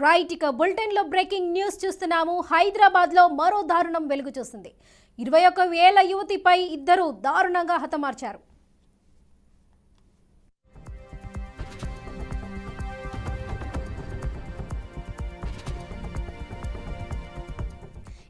Right ఇక bulletin లో breaking news చూస్తున్నాము. హైదరాబాద్ లో మరో దారుణం వెలుగు చూస్తుంది. 21 ఏళ్ల యువతిపై ఇద్దరు దారుణంగా హతమార్చారు.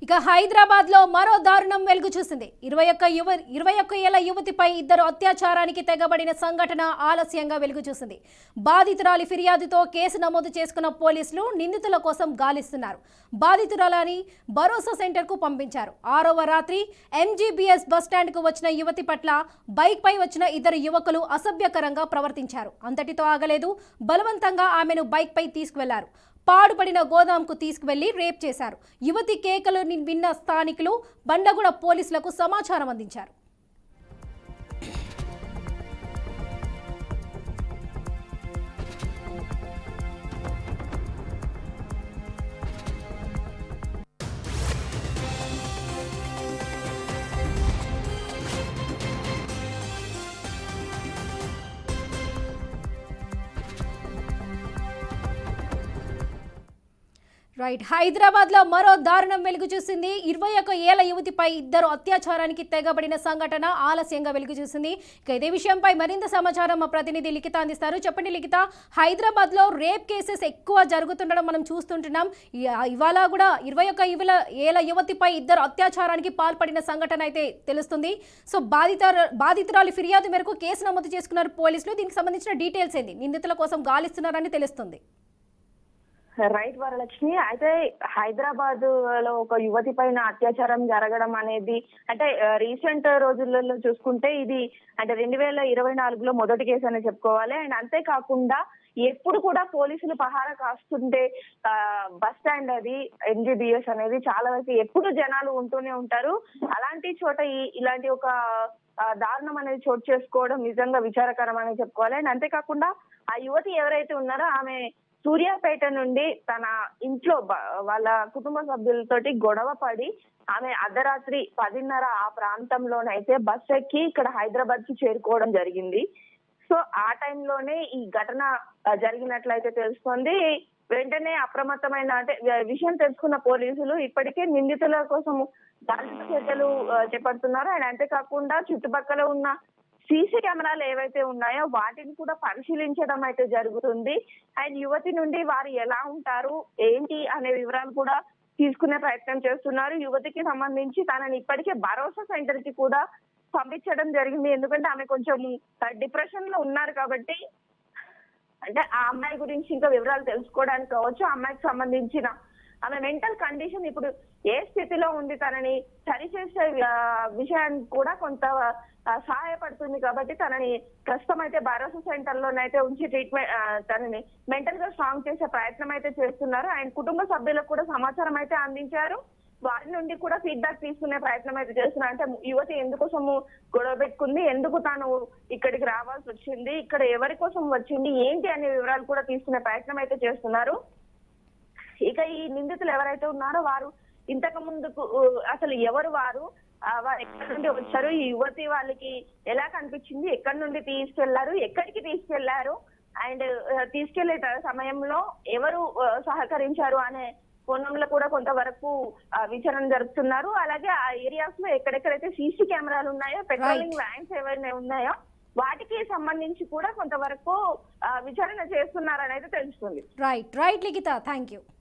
ఇక హైదరాబాద్ లో మరో దారుణం వెలుగు చూసింది. 21 ఏళ్ల యువతిపై ఇద్దరు అత్యాచారానికి తెగబడిన సంఘటన ఆలస్యంగా వెలుగు చూసింది. బాధితురాలి ఫిర్యాదుతో కేసు నమోదు చేసుకున్న పోలీసులు నిందితుల కోసం గాలిస్తున్నారు. బాధితురాలని భరోసా సెంటర్ కు పంపించారు. 6వ రాత్రి ఎంజీబీఎస్ బస్టాండ్ కు వచ్చిన యువతి పట్ల బైక్ పై వచ్చిన ఇద్దరు యువకులు అసభ్యకరంగా ప్రవర్తించారు. అంతటితో ఆగలేదు, బలవంతంగా ఆమెను బైక్ పై తీసుకువెళ్లారు. పాడుపడిన గోదాంకు తీసుకువెళ్లి రేప్ చేశారు. యువతి కేకలు విన్న స్థానికులు బండగూడ పోలీసులకు సమాచారం అందించారు. రైట్ హైదరాబాద్ లో మరో దారుణం వెలుగు చూసింది. 21 ఏళ్ల యువతిపై ఇద్దరు అత్యాచారానికి తెగబడిన సంఘటన ఆలస్యంగా వెలుగు చూసింది. ఇక ఇదే విషయంపై మరింత సమాచారం మా ప్రతినిధి లిఖిత అందిస్తారు. చెప్పండి లిఖిత, హైదరాబాద్ లో రేప్ కేసెస్ ఎక్కువ జరుగుతుండడం మనం చూస్తుంటున్నాం. ఇవాళ కూడా 21 ఏళ్ల యువతిపై ఇద్దరు అత్యాచారానికి పాల్పడిన సంఘటన అయితే తెలుస్తుంది. సో బాధితురాలి ఫిర్యాదు మేరకు కేసు నమోదు చేసుకున్నారు పోలీసులు. దీనికి సంబంధించిన డీటెయిల్స్ ఏంది? నిందితుల కోసం గాలిస్తున్నారని తెలుస్తుంది. రైట్ వరలక్ష్మి, అయితే హైదరాబాద్ లో ఒక యువతి పైన అత్యాచారం జరగడం అనేది అంటే రీసెంట్ రోజులలో చూసుకుంటే ఇది అంటే 2024లో మొదటి కేసు అని చెప్పుకోవాలి. అండ్ అంతేకాకుండా ఎప్పుడు కూడా పోలీసులు పహారా కాస్తుంటే బస్ స్టాండ్ అది ఎంజీబీఎస్ అనేది చాలా వరకు ఎప్పుడు జనాలు ఉంటూనే ఉంటారు. అలాంటి చోట ఇలాంటి ఒక దారుణం అనేది చోటు చేసుకోవడం నిజంగా విచారకరం అని చెప్పుకోవాలి. అండ్ అంతేకాకుండా ఆ యువతి ఎవరైతే ఉన్నారో ఆమె సూర్యాపేట నుండి తన ఇంట్లో వాళ్ళ కుటుంబ సభ్యులతోటి గొడవ పడి ఆమె అర్ధరాత్రి 10:30 ఆ ప్రాంతంలోనైతే బస్ ఎక్కి ఇక్కడ హైదరాబాద్ కి చేరుకోవడం జరిగింది. సో ఆ టైంలోనే ఈ ఘటన జరిగినట్లయితే తెలుస్తోంది. వెంటనే అప్రమత్తమైన అంటే విషయం తెలుసుకున్న పోలీసులు ఇప్పటికే నిందితుల కోసం చర్యలు చేపడుతున్నారు. అండ్ అంతేకాకుండా చుట్టుపక్కల ఉన్న సీసీ కెమెరాలు ఏవైతే ఉన్నాయో వాటిని కూడా పరిశీలించడం అయితే జరుగుతుంది. అండ్ యువతి నుండి వారు ఎలా ఉంటారు ఏంటి అనే వివరాలు కూడా తీసుకునే ప్రయత్నం చేస్తున్నారు. యువతికి సంబంధించి తనని ఇప్పటికే భరోసా సెంటర్ కి కూడా పంపించడం జరిగింది. ఎందుకంటే ఆమె కొంచెం డిప్రెషన్ లో ఉన్నారు కాబట్టి అంటే ఆ అమ్మాయి గురించి ఇంకా వివరాలు తెలుసుకోవడానికి కావచ్చు, ఆ అమ్మాయికి సంబంధించిన ఆమె మెంటల్ కండిషన్ ఇప్పుడు ఏ స్థితిలో ఉంది తనని సరిచేసే విషయానికి కూడా కొంత సహాయపడుతుంది. కాబట్టి తనని ప్రస్తుతం అయితే భరోసా సెంటర్ లోనైతే ఉంచి ట్రీట్మెంట్ తనని మెంటల్ గా స్ట్రాంగ్ చేసే ప్రయత్నం అయితే చేస్తున్నారు. ఆయన కుటుంబ సభ్యులకు కూడా సమాచారం అయితే అందించారు. వారి నుండి కూడా ఫీడ్బ్యాక్ తీసుకునే ప్రయత్నం అయితే చేస్తున్నారు. అంటే యువతి ఎందుకోసము గొడవ పెట్టుకుంది, ఎందుకు తాను ఇక్కడికి రావాల్సి వచ్చింది, ఇక్కడ ఎవరి కోసం వచ్చింది ఏంటి అనే వివరాలు కూడా తీసుకునే ప్రయత్నం అయితే చేస్తున్నారు. ఇక ఈ నిందితులు ఎవరైతే ఉన్నారో వారు ఇంతకు ముందుకు అసలు ఎవరు వారు ఎక్కడి నుండి వచ్చారు, ఈ యువతి వాళ్ళకి ఎలా కనిపించింది, ఎక్కడి నుండి తీసుకెళ్లారు, ఎక్కడికి తీసుకెళ్లారు, అండ్ తీసుకెళ్లే సమయంలో ఎవరు సహకరించారు అనే కోణంలో కూడా కొంతవరకు విచారణ జరుపుతున్నారు. అలాగే ఆ ఏరియాస్ లో ఎక్కడెక్కడైతే సీసీ కెమెరాలు ఉన్నాయో, పెట్రోలింగ్ వ్యాన్స్ ఏవైనా ఉన్నాయో వాటికి సంబంధించి కూడా కొంతవరకు విచారణ చేస్తున్నారని అయితే తెలుస్తుంది. Right Likhita, thank you.